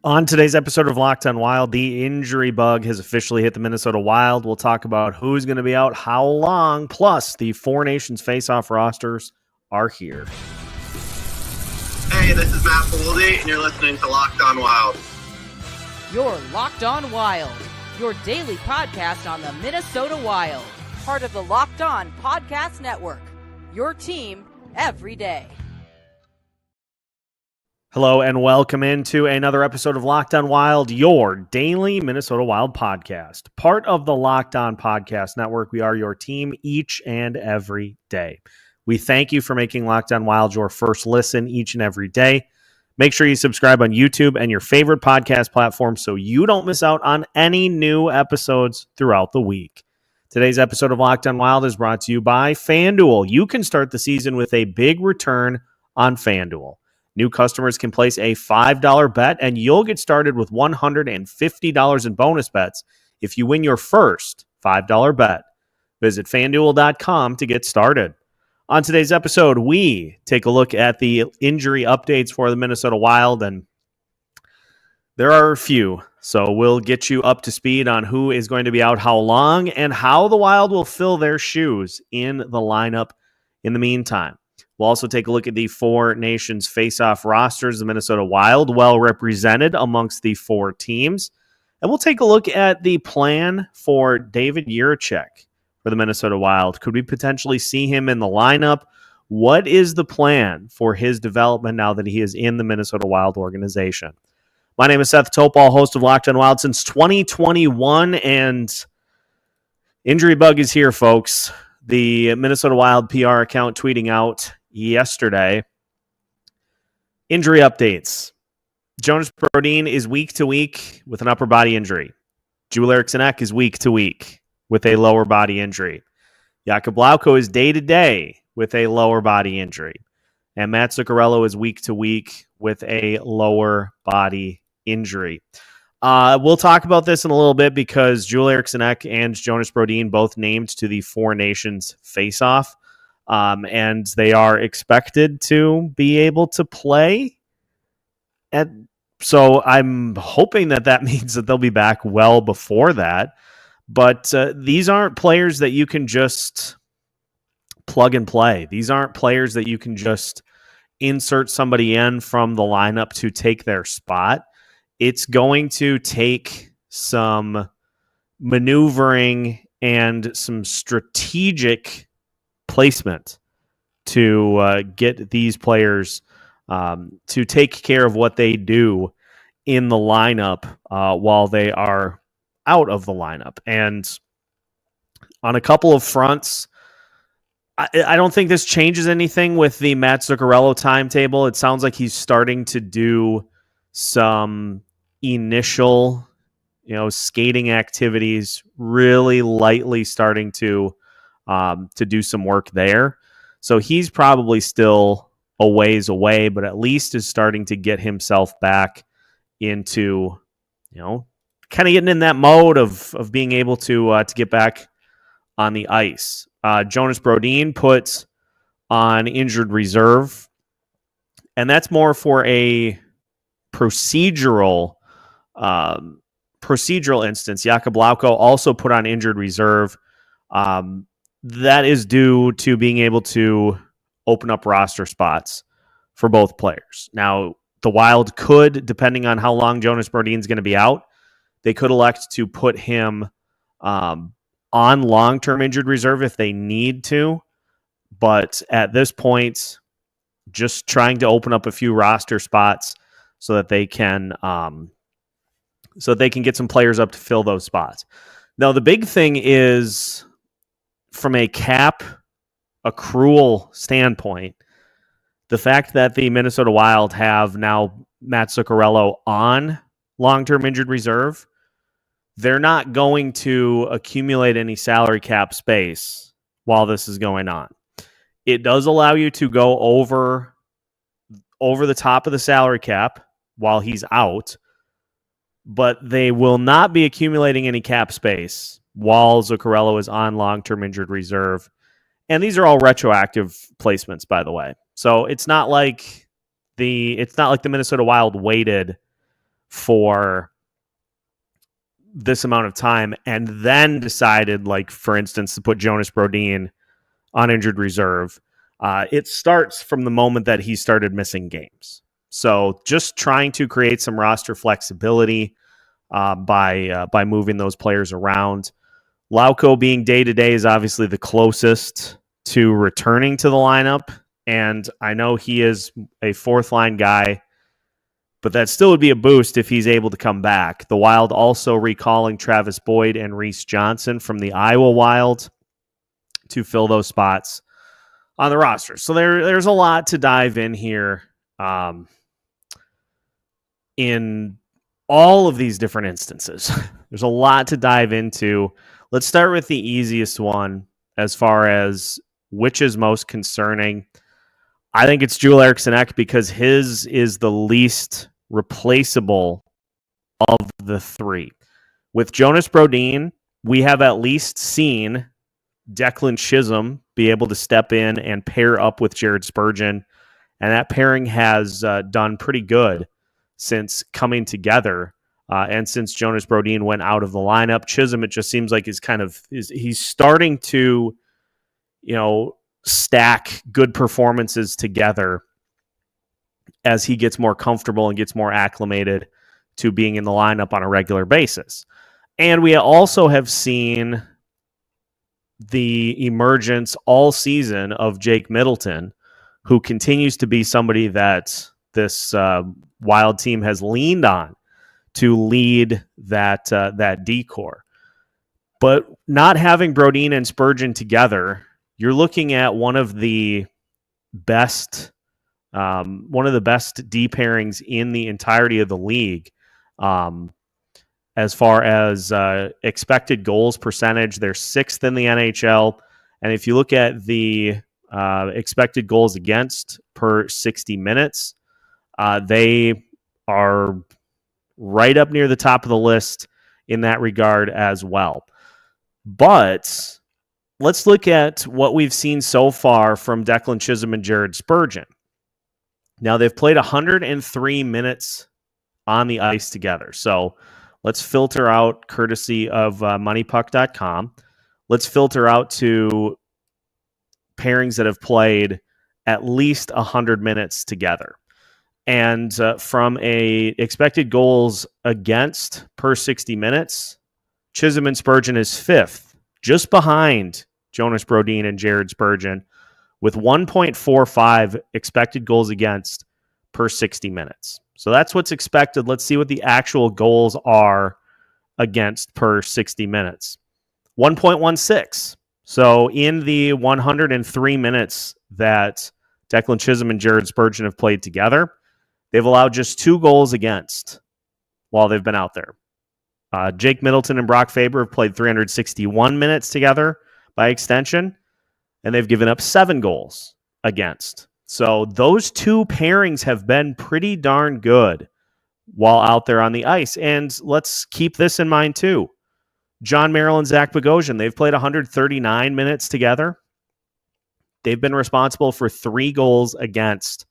On today's episode of Locked on Wild, the injury bug has officially hit the Minnesota Wild. We'll talk about who's going to be out, how long, plus the Four Nations Faceoff rosters are here. Hey, this is Matt Boldy, and you're listening to Locked on Wild. You're Locked on Wild, your daily podcast on the Minnesota Wild. Part of the Locked on Podcast Network, your team every day. Hello and welcome into another episode of Locked on Wild, your daily Minnesota Wild podcast. Part of the Locked on Podcast Network, we are your team each and every day. We thank you for making Locked on Wild your first listen each and every day. Make sure you subscribe on YouTube and your favorite podcast platform so you don't miss out on any new episodes throughout the week. Today's episode of Locked on Wild is brought to you by FanDuel. You can start the season with a big return on FanDuel. New customers can place a $5 bet, and you'll get started with $150 in bonus bets if you win your first $5 bet. Visit FanDuel.com to get started. On today's episode, we take a look at the injury updates for the Minnesota Wild, and there are a few. So we'll get you up to speed on who is going to be out how long and how the Wild will fill their shoes in the lineup in the meantime. We'll also take a look at the Four Nations Faceoff rosters. The Minnesota Wild well represented amongst the four teams. And we'll take a look at the plan for David Jiricek for the Minnesota Wild. Could we potentially see him in the lineup? What is the plan for his development now that he is in the Minnesota Wild organization? My name is Seth Topal, host of Locked on Wild since 2021, and injury bug is here, folks. The Minnesota Wild PR account tweeting out yesterday. Injury updates. Jonas Brodin is week to week with an upper body injury. Joel Eriksson Ek is week to week with a lower body injury. Kaprizov is day to day with a lower body injury. And Matt Zuccarello is week to week with a lower body injury. We'll talk about this in a little bit because Joel Eriksson Ek and Jonas Brodin both named to the Four Nations Faceoff. And they are expected to be able to play. So I'm hoping that means that they'll be back well before that. But these aren't players that you can just plug and play. These aren't players that you can just insert somebody in from the lineup to take their spot. It's going to take some maneuvering and some strategic placement to get these players to take care of what they do in the lineup while they are out of the lineup. And on a couple of fronts, I don't think this changes anything with the Matt Zuccarello timetable. It sounds like he's starting to do some initial, skating activities, really lightly starting to do some work there. So he's probably still a ways away, but at least is starting to get himself back into, kind of getting in that mode of being able to get back on the ice. Jonas Brodin puts on injured reserve, and that's more for a procedural instance. Kaprizov also put on injured reserve. That is due to being able to open up roster spots for both players. Now, the Wild could, depending on how long Jonas Brodin is going to be out, they could elect to put him on long-term injured reserve if they need to. But at this point, just trying to open up a few roster spots so that they can get some players up to fill those spots. Now, the big thing is, from a cap accrual standpoint, the fact that the Minnesota Wild have now Matt Zuccarello on long-term injured reserve, they're not going to accumulate any salary cap space while this is going on. It does allow you to go over the top of the salary cap while he's out, but they will not be accumulating any cap space while Zuccarello is on long-term injured reserve. And these are all retroactive placements, by the way. So it's not like the Minnesota Wild waited for this amount of time and then decided, like, for instance, to put Jonas Brodin on injured reserve, it starts from the moment that he started missing games. So just trying to create some roster flexibility by moving those players around. Lauko being day-to-day is obviously the closest to returning to the lineup, and I know he is a fourth-line guy, but that still would be a boost if he's able to come back. The Wild also recalling Travis Boyd and Reese Johnson from the Iowa Wild to fill those spots on the roster. So there's a lot to dive in here in all of these different instances. There's a lot to dive into. Let's start with the easiest one as far as which is most concerning. I think it's Joel Eriksson Ek because his is the least replaceable of the three. With Jonas Brodin, we have at least seen Declan Chisholm be able to step in and pair up with Jared Spurgeon, and that pairing has done pretty good since coming together. And since Jonas Brodin went out of the lineup, Chisholm, it just seems like he's starting to, stack good performances together as he gets more comfortable and gets more acclimated to being in the lineup on a regular basis. And we also have seen the emergence all season of Jake Middleton, who continues to be somebody that this Wild team has leaned on to lead that decor. But not having Brodin and Spurgeon together, you're looking at one of the best D pairings in the entirety of the league. As far as expected goals percentage, they're sixth in the NHL. And if you look at the expected goals against per 60 minutes, they are right up near the top of the list in that regard as well. But let's look at what we've seen so far from Declan Chisholm and Jared Spurgeon. Now, they've played 103 minutes on the ice together. So let's filter out, courtesy of moneypuck.com. Let's filter out to pairings that have played at least 100 minutes together. And from a expected goals against per 60 minutes, Chisholm and Spurgeon is fifth, just behind Jonas Brodin and Jared Spurgeon, with 1.45 expected goals against per 60 minutes. So that's what's expected. Let's see what the actual goals are against per 60 minutes. 1.16. So in the 103 minutes that Declan Chisholm and Jared Spurgeon have played together, they've allowed just 2 goals against while they've been out there. Jake Middleton and Brock Faber have played 361 minutes together by extension, and they've given up 7 goals against. So those 2 pairings have been pretty darn good while out there on the ice. And let's keep this in mind too. John Merrill and Zach Bogosian, they've played 139 minutes together. They've been responsible for 3 goals against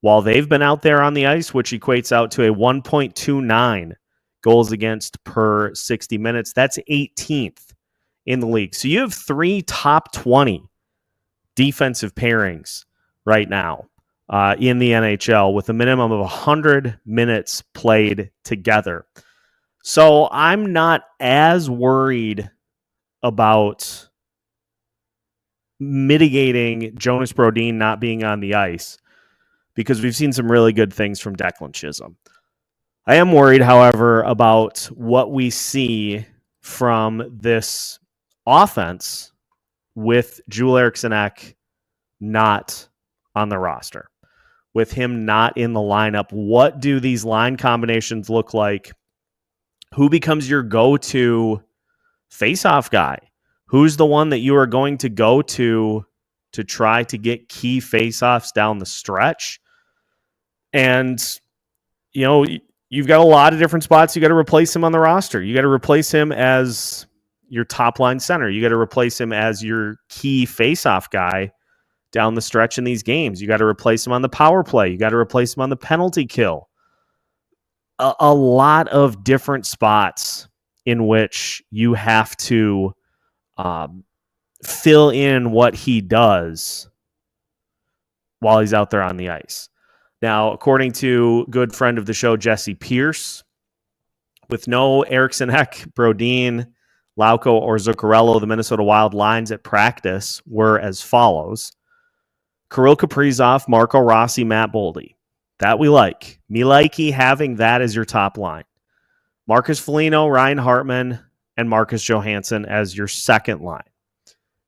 while they've been out there on the ice, which equates out to a 1.29 goals against per 60 minutes. That's 18th in the league. So you have 3 top 20 defensive pairings right now in the NHL with a minimum of 100 minutes played together. So I'm not as worried about mitigating Jonas Brodin not being on the ice because we've seen some really good things from Declan Chisholm. I am worried, however, about what we see from this offense with Joel Eriksson Ek not on the roster, with him not in the lineup. What do these line combinations look like? Who becomes your go-to face-off guy? Who's the one that you are going to go to try to get key face-offs down the stretch? And, you've got a lot of different spots. You got to replace him on the roster. You got to replace him as your top-line center. You got to replace him as your key face-off guy down the stretch in these games. You got to replace him on the power play. You got to replace him on the penalty kill. a lot of different spots in which you have to fill in what he does while he's out there on the ice. Now, according to good friend of the show, Jesse Pierce, with no Eriksson Ek, Brodin, Lauko, or Zuccarello, the Minnesota Wild lines at practice were as follows. Kirill, Kaprizov, Marco Rossi, Matt Boldy. That we like. Me likey having that as your top line. Marcus Foligno, Ryan Hartman, and Marcus Johansson as your second line.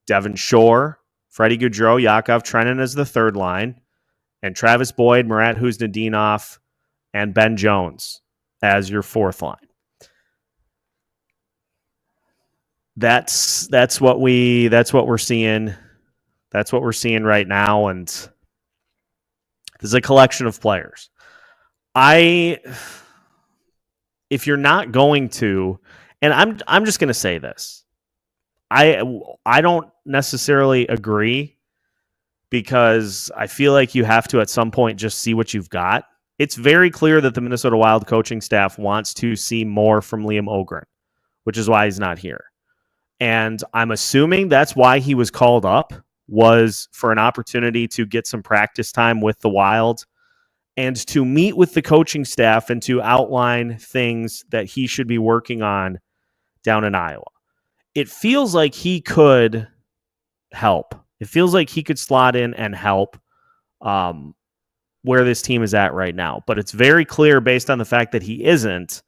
Devin Shore, Freddie Gaudreau, Yakov Trenin as the third line, and Travis Boyd, Murat Huznadinov, and Ben Jones as your fourth line. That's what we're seeing. That's what we're seeing right now, and this is a collection of players. If you're not going to, and I'm just going to say this, I don't necessarily agree, because I feel like you have to at some point just see what you've got. It's very clear that the Minnesota Wild coaching staff wants to see more from Liam Ogren, which is why he's not here. And I'm assuming that's why he was called up, was for an opportunity to get some practice time with the Wild and to meet with the coaching staff and to outline things that he should be working on down in Iowa. It feels like he could help. It feels like he could slot in and help where this team is at right now. But it's very clear, based on the fact that he isn't,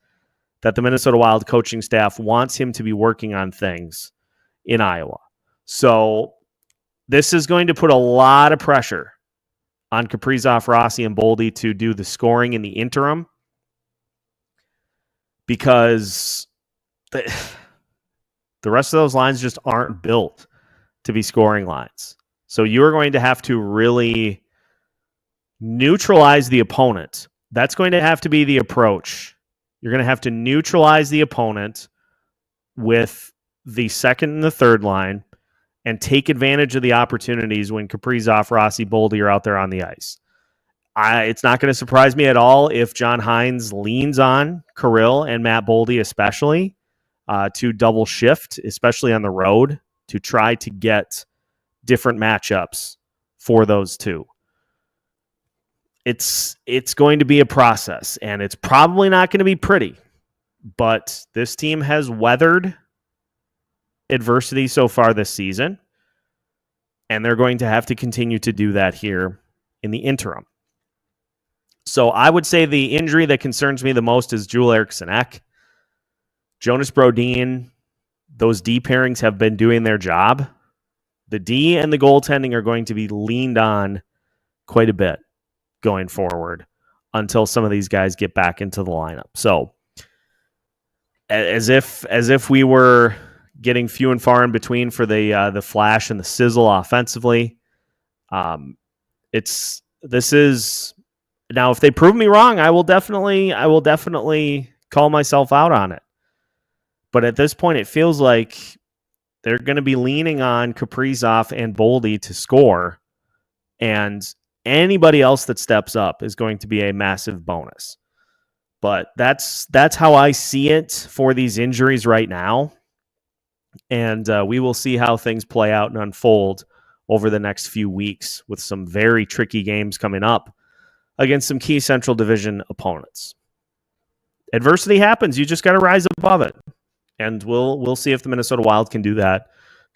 that the Minnesota Wild coaching staff wants him to be working on things in Iowa. So this is going to put a lot of pressure on Kaprizov, Rossi, and Boldy to do the scoring in the interim, because the rest of those lines just aren't built to be scoring lines. So you are going to have to really neutralize the opponent. That's going to have to be the approach. You're going to have to neutralize the opponent with the second and the third line and take advantage of the opportunities when Kaprizov, Rossi, Boldy are out there on the ice. It's not going to surprise me at all if John Hines leans on Kirill and Matt Boldy especially to double shift, especially on the road, to try to get different matchups for those two. It's going to be a process, and it's probably not going to be pretty, but this team has weathered adversity so far this season, and they're going to have to continue to do that here in the interim. So I would say the injury that concerns me the most is Joel Eriksson Ek. Jonas, Brodin, those D pairings have been doing their job. The D and the goaltending are going to be leaned on quite a bit going forward until some of these guys get back into the lineup. So as if we were getting few and far in between for the flash and the sizzle offensively, this is now, if they prove me wrong, I will definitely call myself out on it. But at this point, it feels like they're going to be leaning on Kaprizov and Boldy to score, and anybody else that steps up is going to be a massive bonus. But that's how I see it for these injuries right now. And we will see how things play out and unfold over the next few weeks with some very tricky games coming up against some key Central Division opponents. Adversity happens. You just got to rise above it. And we'll see if the Minnesota Wild can do that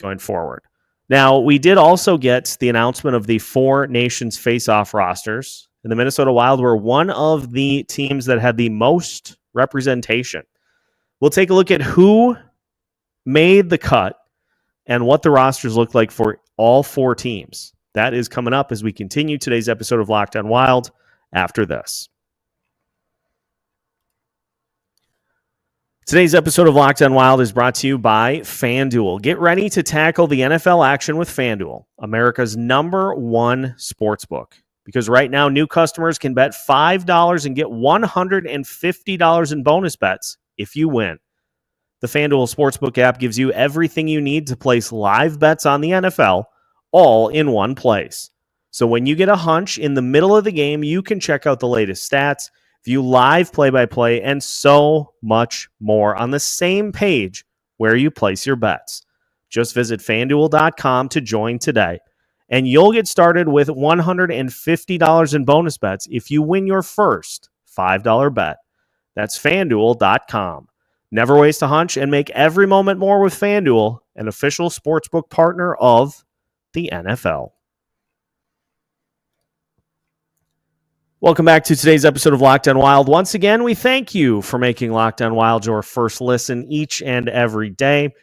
going forward. Now, we did also get the announcement of the Four Nations Faceoff rosters, and the Minnesota Wild were one of the teams that had the most representation. We'll take a look at who made the cut and what the rosters look like for all four teams. That is coming up as we continue today's episode of Locked On Wild after this. Today's episode of Locked On Wild is brought to you by FanDuel. Get ready to tackle the NFL action with FanDuel, America's #1 sportsbook. Because right now, new customers can bet $5 and get $150 in bonus bets if you win. The FanDuel Sportsbook app gives you everything you need to place live bets on the NFL, all in one place. So when you get a hunch in the middle of the game, you can check out the latest stats, view live play-by-play, and so much more on the same page where you place your bets. Just visit FanDuel.com to join today, and you'll get started with $150 in bonus bets if you win your first $5 bet. That's FanDuel.com. Never waste a hunch and make every moment more with FanDuel, an official sportsbook partner of the NFL. Welcome back to today's episode of Locked On Wild. Once again, we thank you for making Locked On Wild your first listen each and every day.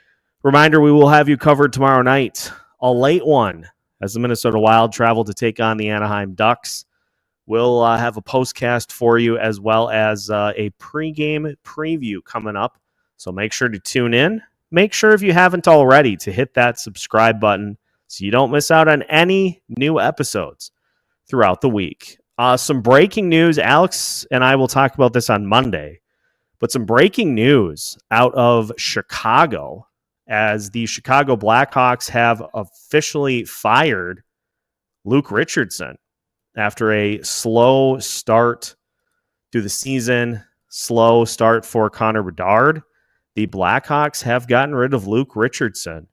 Reminder, we will have you covered tomorrow night, a late one, as the Minnesota Wild travel to take on the Anaheim Ducks. We'll have a postcast for you as well as a pregame preview coming up. So make sure to tune in. Make sure, if you haven't already, to hit that subscribe button so you don't miss out on any new episodes throughout the week. Some breaking news. Alex and I will talk about this on Monday, but some breaking news out of Chicago as the Chicago Blackhawks have officially fired Luke Richardson after a slow start to the season, slow start for Connor Bedard. The Blackhawks have gotten rid of Luke Richardson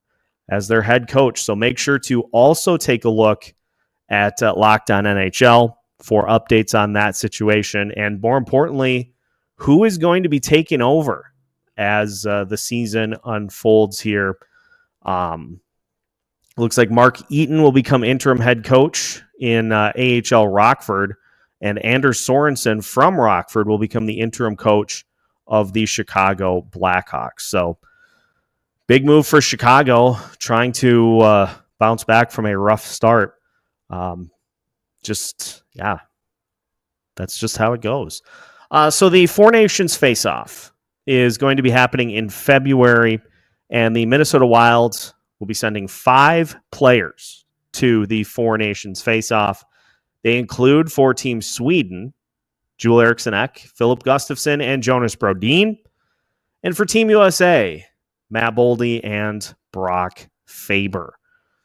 as their head coach. So make sure to also take a look at Locked On NHL for updates on that situation. And more importantly, who is going to be taking over as the season unfolds here. Looks like Mark Eaton will become interim head coach in AHL Rockford, and Anders Sorensen from Rockford will become the interim coach of the Chicago Blackhawks. So big move for Chicago, trying to bounce back from a rough start. That's just how it goes. So the Four Nations Faceoff is going to be happening in February, and the Minnesota Wild will be sending 5 players to the Four Nations Faceoff. They include for Team Sweden, Joel Eriksson Ek, Filip Gustavsson, and Jonas Brodin. And for Team USA, Matt Boldy and Brock Faber.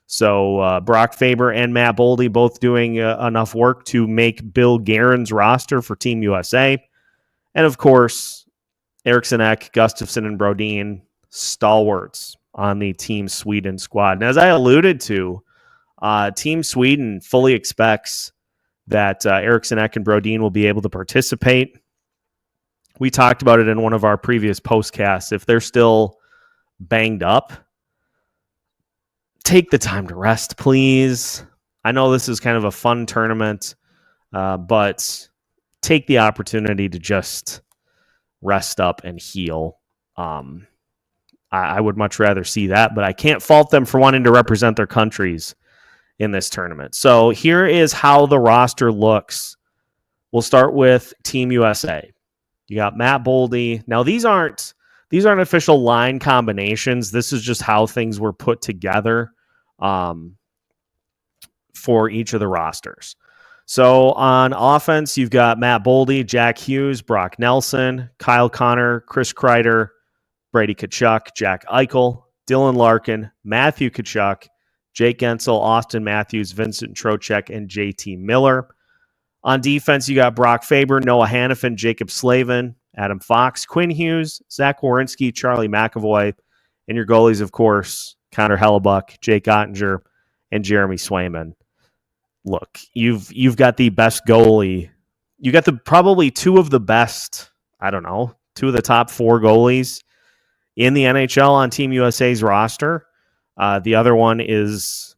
So Brock Faber and Matt Boldy both doing enough work to make Bill Guerin's roster for Team USA. And of course, Eriksson Ek, Gustafsson, and Brodin, stalwarts on the Team Sweden squad. And as I alluded to, Team Sweden fully expects that Eriksson Ek and Brodin will be able to participate. We talked about it in one of our previous postcasts. If they're still banged up, take the time to rest, please. I know this is kind of a fun tournament, but take the opportunity to just rest up and heal. I would much rather see that, but I can't fault them for wanting to represent their countries in this tournament. So here is how the roster looks. We'll start with Team USA. You got Matt Boldy. Now, these aren't official line combinations. This is just how things were put together for each of the rosters. So on offense, you've got Matt Boldy, Jack Hughes, Brock Nelson, Kyle Connor, Chris Kreider, Brady Tkachuk, Jack Eichel, Dylan Larkin, Matthew Tkachuk, Jake Gensel, Austin Matthews, Vincent Trocheck, and JT Miller. On defense, you got Brock Faber, Noah Hannafin, Jacob Slavin, Adam Fox, Quinn Hughes, Zach Werenski, Charlie McAvoy, and your goalies, of course, Connor Hellebuck, Jake Ottinger, and Jeremy Swayman. Look, you've got the best goalie. You got probably two of the best, two of the top 4 goalies in the NHL on Team USA's roster. One of the other ones is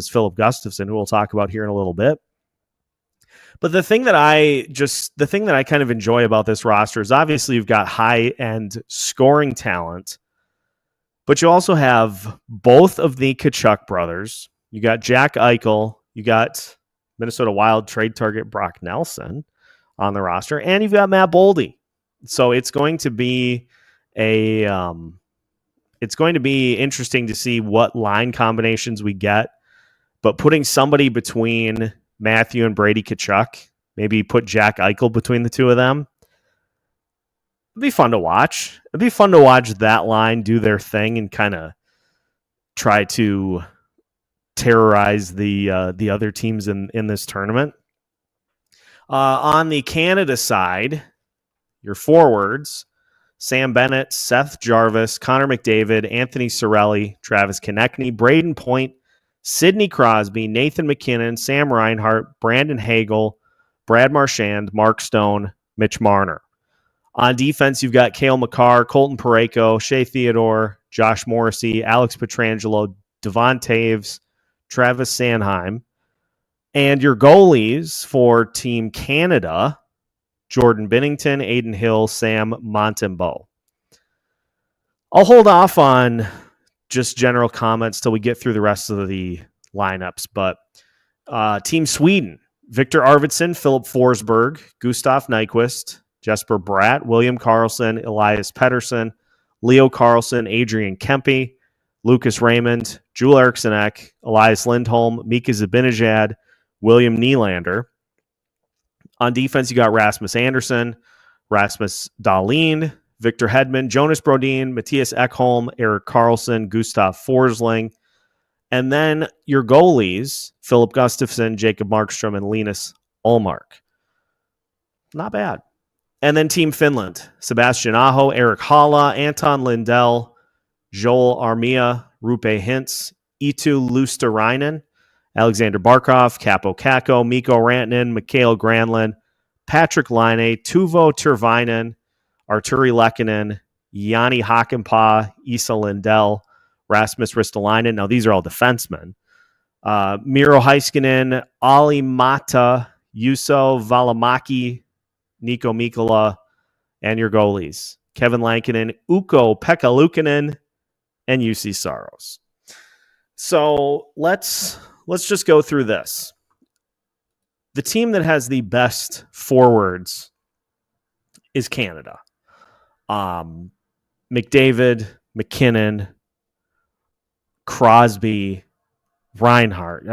Filip Gustavsson, who we'll talk about here in a little bit. But the thing that I kind of enjoy about this roster is obviously you've got high-end scoring talent, but you also have both of the Tkachuk brothers. You got Jack Eichel, you got Minnesota Wild trade target Brock Nelson on the roster, and you've got Matt Boldy. So it's going to be interesting to see what line combinations we get. But putting somebody between Matthew and Brady Tkachuk, maybe put Jack Eichel between the two of them, it'd be fun to watch. It'd be fun to watch that line do their thing and kind of try to terrorize the other teams in this tournament. On the Canada side, your forwards, Sam Bennett, Seth Jarvis, Connor McDavid, Anthony Cirelli, Travis Konechny, Braden Point, Sidney Crosby, Nathan McKinnon, Sam Reinhart, Brandon Hagel, Brad Marchand, Mark Stone, Mitch Marner. On defense, you've got Cale Makar, Colton Parayko, Shea Theodore, Josh Morrissey, Alex Pietrangelo, Devon Taves, Travis Sanheim. And your goalies for Team Canada, Jordan Binnington, Aiden Hill, Sam Montembeault. I'll hold off on just general comments till we get through the rest of the lineups. But Team Sweden, Victor Arvidsson, Philip Forsberg, Gustav Nyquist, Jesper Bratt, William Karlsson, Elias Pettersson, Leo Carlsson, Adrian Kempe, Lucas Raymond, Joel Eriksson Ek, Elias Lindholm, Mika Zibanejad, William Nylander. On defense, you got Rasmus Andersson, Rasmus Dahlin, Victor Hedman, Jonas Brodin, Matthias Ekholm, Erik Karlsson, Gustav Forsling. And then your goalies, Philip Gustafsson, Jacob Markstrom, and Linus Ullmark. Not bad. And then Team Finland, Sebastian Aho, Eric Halla, Anton Lindell, Joel Armia, Rupe Hintz, Eetu Luosterainen, Alexander Barkov, Capo Kakko, Mikko Rantanen, Mikhail Granlund, Patrick Laine, Tuvo Tervainen, Arturi Lehkonen, Yanni Hakanpää, Esa Lindell, Rasmus Ristolainen. Now, these are all defensemen. Miro Heiskanen, Ali Mata, Juuso Valimaki, Nico Mikkola, and your goalies, Kevin Lankinen, Ukko Pekka Luukkonen, and UC Saros. So let's just go through this. The team that has the best forwards is Canada. McDavid, McKinnon, Crosby, Reinhart,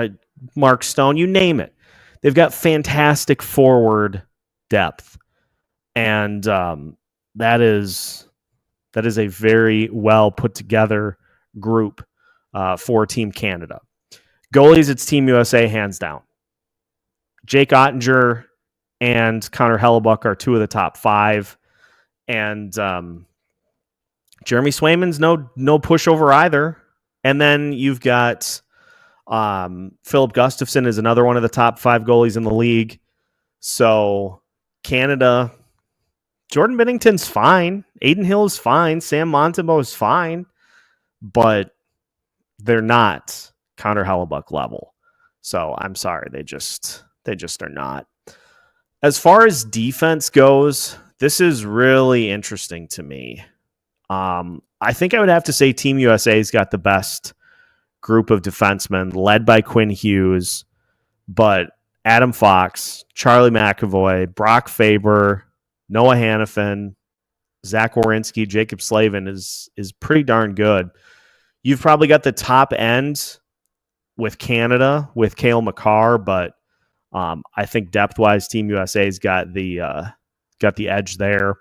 Mark Stone, you name it. They've got fantastic forward depth. And that is a very well put together group for Team Canada. Goalies, it's Team USA hands down. Jake Ottinger and Connor Hellebuck are two of the top five. And Jeremy Swayman's no pushover either. And then you've got Philip Gustafsson is another one of the top five goalies in the league. So Canada, Jordan Binnington's fine. Aiden Hill is fine. Sam Montembeault is fine. But they're not Connor Hellebuck level. So I'm sorry. They just are not. As far as defense goes, this is really interesting to me. I think I would have to say Team USA's got the best group of defensemen led by Quinn Hughes, but Adam Fox, Charlie McAvoy, Brock Faber, Noah Hannafin, Zach Werenski, Jacob Slavin is pretty darn good. You've probably got the top end with Canada, with Cale Makar, but I think depth-wise, Team USA's got the edge there.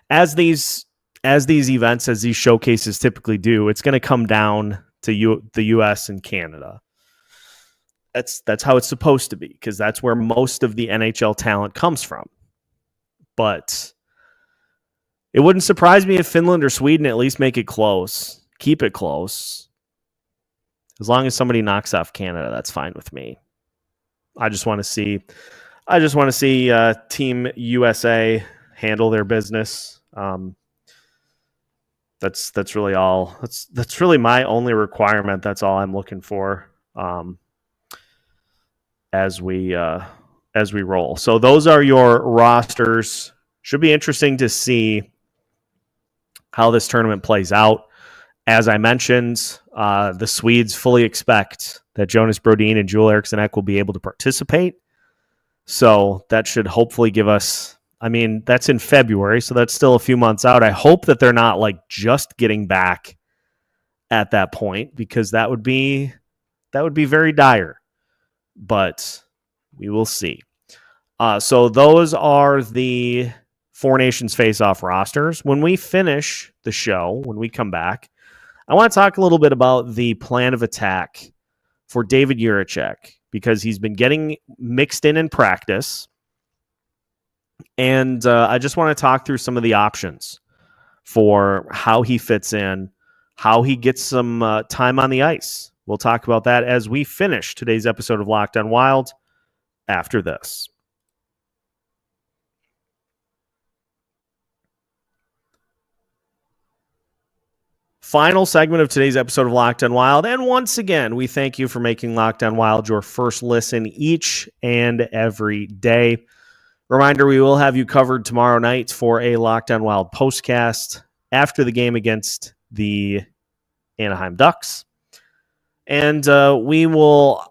As these events, as these showcases typically do, it's going to come down to the U.S. and Canada. That's how it's supposed to be, because that's where most of the NHL talent comes from. But it wouldn't surprise me if Finland or Sweden at least make it close. Keep it close. As long as somebody knocks off Canada, that's fine with me. I just want to see Team USA handle their business. That's really all. That's really my only requirement. That's all I'm looking for as we roll. So those are your rosters. Should be interesting to see how this tournament plays out. As I mentioned, the Swedes fully expect that Jonas Brodin and Joel Eriksson Ek will be able to participate. So that should hopefully give us, that's in February, so that's still a few months out. I hope that they're not just getting back at that point, because that would be very dire. But we will see. So those are the Four Nations Faceoff rosters. When we finish the show, when we come back, I want to talk a little bit about the plan of attack for David Jiricek, because he's been getting mixed in practice. And I just want to talk through some of the options for how he fits in, how he gets some time on the ice. We'll talk about that as we finish today's episode of Locked on Wild after this. Final segment of today's episode of Locked on Wild. And once again, we thank you for making Locked on Wild your first listen each and every day. Reminder, we will have you covered tomorrow night for a Locked on Wild postcast after the game against the Anaheim Ducks. And we will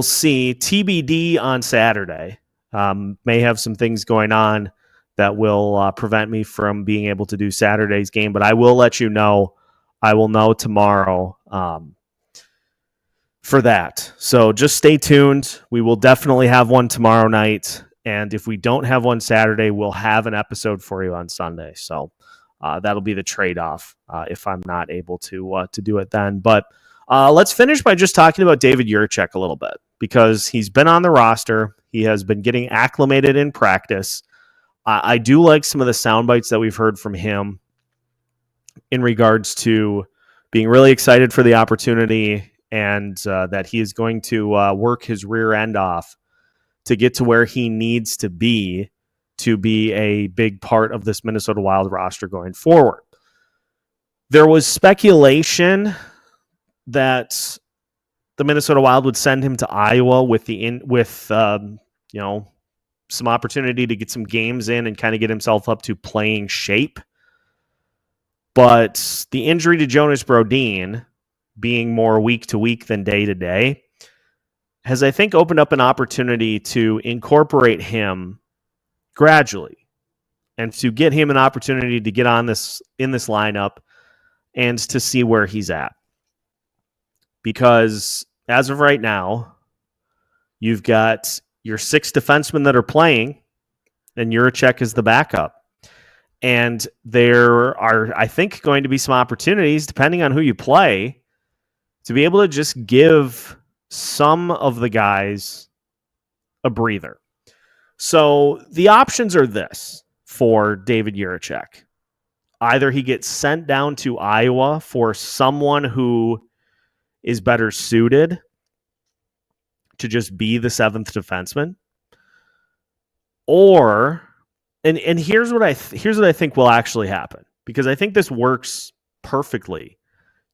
see TBD on Saturday. May have some things going on that will prevent me from being able to do Saturday's game, but I will let you know. I will know tomorrow for that. So just stay tuned. We will definitely have one tomorrow night. And if we don't have one Saturday, we'll have an episode for you on Sunday. So that'll be the trade-off if I'm not able to do it then. But let's finish by just talking about David Jiricek a little bit, because he's been on the roster. He has been getting acclimated in practice. I do like some of the sound bites that we've heard from him in regards to being really excited for the opportunity and that he is going to work his rear end off to get to where he needs to be a big part of this Minnesota Wild roster going forward. There was speculation that the Minnesota Wild would send him to Iowa with some opportunity to get some games in and kind of get himself up to playing shape. But the injury to Jonas Brodin, being more week to week than day to day, has, I think, opened up an opportunity to incorporate him gradually and to get him an opportunity to get on in this lineup and to see where he's at. Because as of right now, you've got your 6 defensemen that are playing, and Jiricek is the backup. And there are, I think, going to be some opportunities, depending on who you play, to be able to just give some of the guys a breather. So the options are this for David Jiricek. Either he gets sent down to Iowa for someone who is better suited to just be the 7th defenseman, or and here's what I think will actually happen, because I think this works perfectly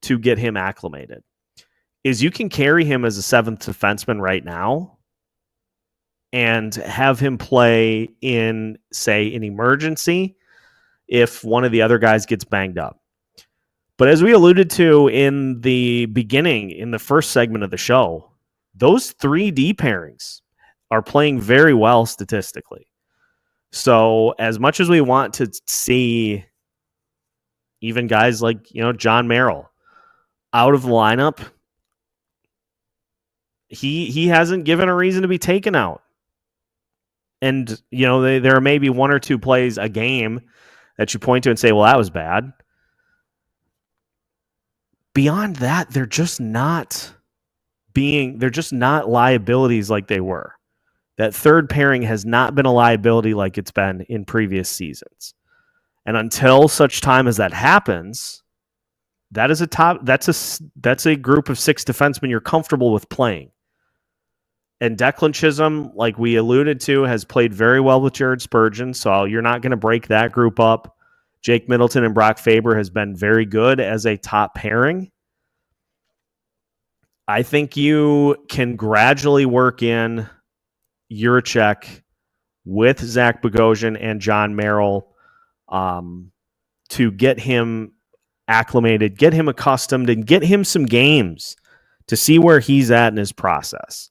to get him acclimated, is you can carry him as a 7th defenseman right now and have him play in, say, an emergency if one of the other guys gets banged up. But as we alluded to in the beginning, in the first segment of the show, those 3 D pairings are playing very well statistically. So as much as we want to see even guys like, John Merrill out of the lineup, he hasn't given a reason to be taken out. And, there are maybe 1 or 2 plays a game that you point to and say, well, that was bad. Beyond that, they're just not liabilities like they were. That third pairing has not been a liability like it's been in previous seasons. And until such time as that happens, that's a group of 6 defensemen you're comfortable with playing. And Declan Chisholm, like we alluded to, has played very well with Jared Spurgeon, so you're not going to break that group up. Jake Middleton and Brock Faber has been very good as a top pairing. I think you can gradually work in Jiricek with Zach Bogosian and John Merrill to get him acclimated, get him accustomed, and get him some games to see where he's at in his process.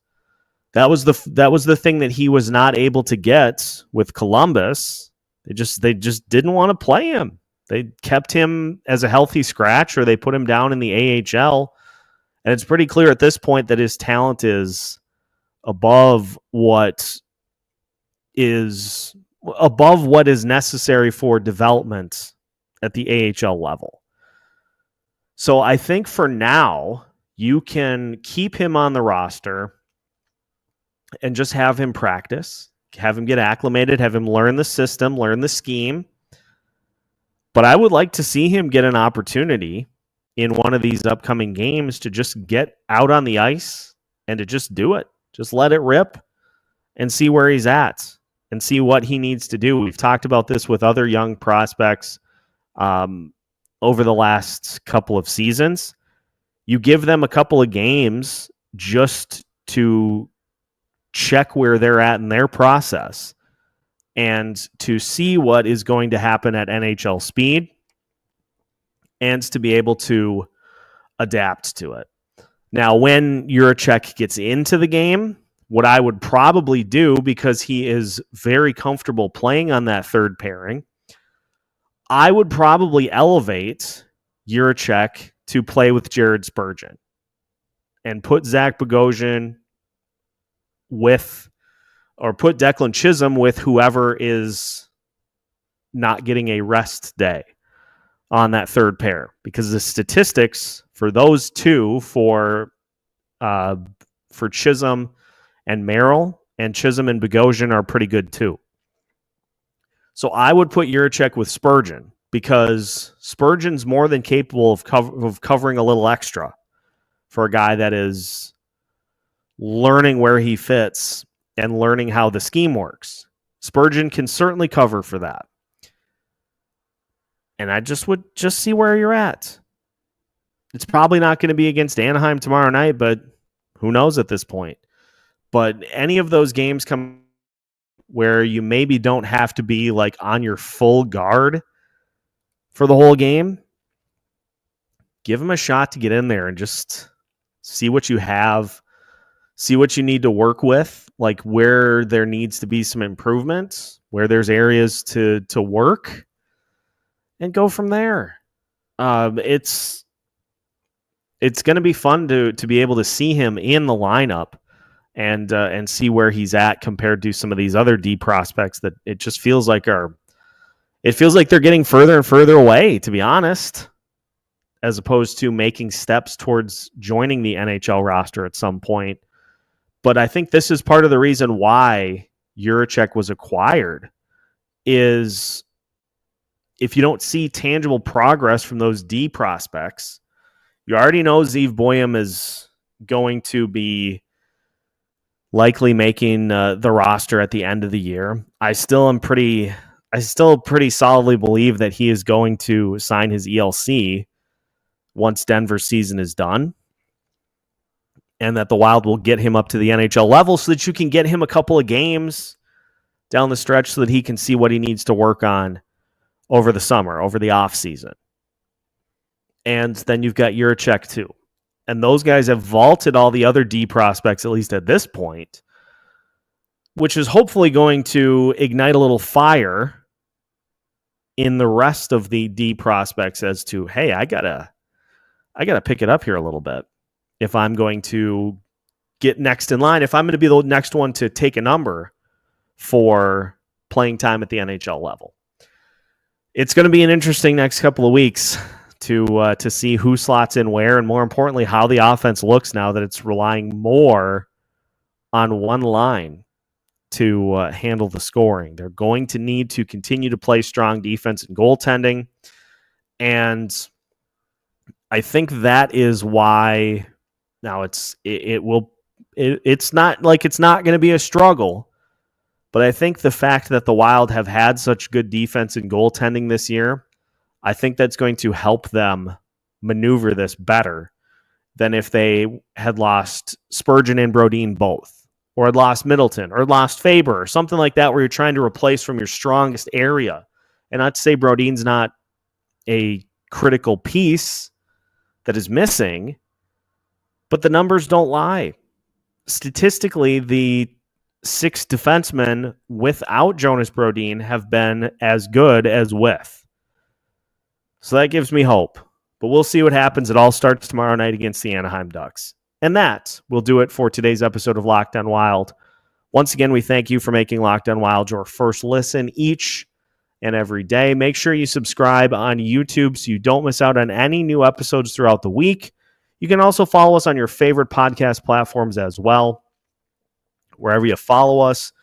That was the thing that he was not able to get with Columbus. They just didn't want to play him. They kept him as a healthy scratch, or they put him down in the AHL. And it's pretty clear at this point that his talent is above what is necessary for development at the AHL level. So I think for now, you can keep him on the roster and just have him practice, have him get acclimated, have him learn the system, learn the scheme. But I would like to see him get an opportunity in one of these upcoming games to just get out on the ice and to just do it. Just let it rip and see where he's at and see what he needs to do. We've talked about this with other young prospects over the last couple of seasons. You give them a couple of games just to check where they're at in their process and to see what is going to happen at NHL speed and to be able to adapt to it. Now, when Jiricek gets into the game, what I would probably do, because he is very comfortable playing on that third pairing, I would probably elevate Jiricek to play with Jared Spurgeon and put Zach Bogosian with, or put Declan Chisholm with whoever is not getting a rest day on that third pair, because the statistics for those two, for Chisholm and Merrill, and Chisholm and Bogosian are pretty good too. So I would put Jiricek with Spurgeon, because Spurgeon's more than capable of covering a little extra for a guy that is learning where he fits and learning how the scheme works. Spurgeon can certainly cover for that. And I would see where you're at. It's probably not going to be against Anaheim tomorrow night, but who knows at this point. But any of those games come where you maybe don't have to be like on your full guard for the whole game, give him a shot to get in there and just see what you have, see what you need to work with, like where there needs to be some improvements, where there's areas to work, and go from there. It's going to be fun to be able to see him in the lineup and see where he's at compared to some of these other D prospects that it just feels like they're getting further and further away, to be honest, as opposed to making steps towards joining the NHL roster at some point. But I think this is part of the reason why Jiricek was acquired, is if you don't see tangible progress from those D prospects, you already know Zeev Boyum is going to be likely making the roster at the end of the year. I still pretty solidly believe that he is going to sign his ELC once Denver's season is done, and that the Wild will get him up to the NHL level so that you can get him a couple of games down the stretch so that he can see what he needs to work on over the summer, over the off season. And then you've got Jiricek too. And those guys have vaulted all the other D prospects, at least at this point, which is hopefully going to ignite a little fire in the rest of the D prospects as to, hey, I gotta pick it up here a little bit if I'm going to get next in line, if I'm going to be the next one to take a number for playing time at the NHL level. It's going to be an interesting next couple of weeks to see who slots in where, and more importantly, how the offense looks now that it's relying more on one line to handle the scoring. They're going to need to continue to play strong defense and goaltending, and I think that is why now it's not like it's not going to be a struggle, but I think the fact that the Wild have had such good defense and goaltending this year, I think that's going to help them maneuver this better than if they had lost Spurgeon and Brodin both, or had lost Middleton, or had lost Faber, or something like that, where you're trying to replace from your strongest area. And not to say Brodin's not a critical piece that is missing, but the numbers don't lie. Statistically, the 6 defensemen without Jonas Brodin have been as good as with. So that gives me hope. But we'll see what happens. It all starts tomorrow night against the Anaheim Ducks. And that will do it for today's episode of Locked On Wild. Once again, we thank you for making Locked On Wild your first listen each and every day. Make sure you subscribe on YouTube so you don't miss out on any new episodes throughout the week. You can also follow us on your favorite podcast platforms as well. wherever you follow us.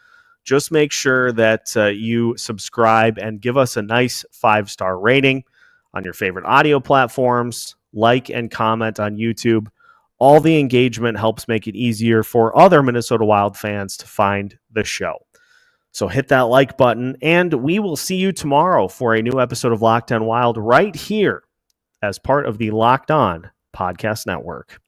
Just make sure that you subscribe and give us a nice 5-star rating on your favorite audio platforms. Like and comment on YouTube. All the engagement helps make it easier for other Minnesota Wild fans to find the show. So hit that like button, and we will see you tomorrow for a new episode of Locked On Wild right here as part of the Locked On Podcast Network.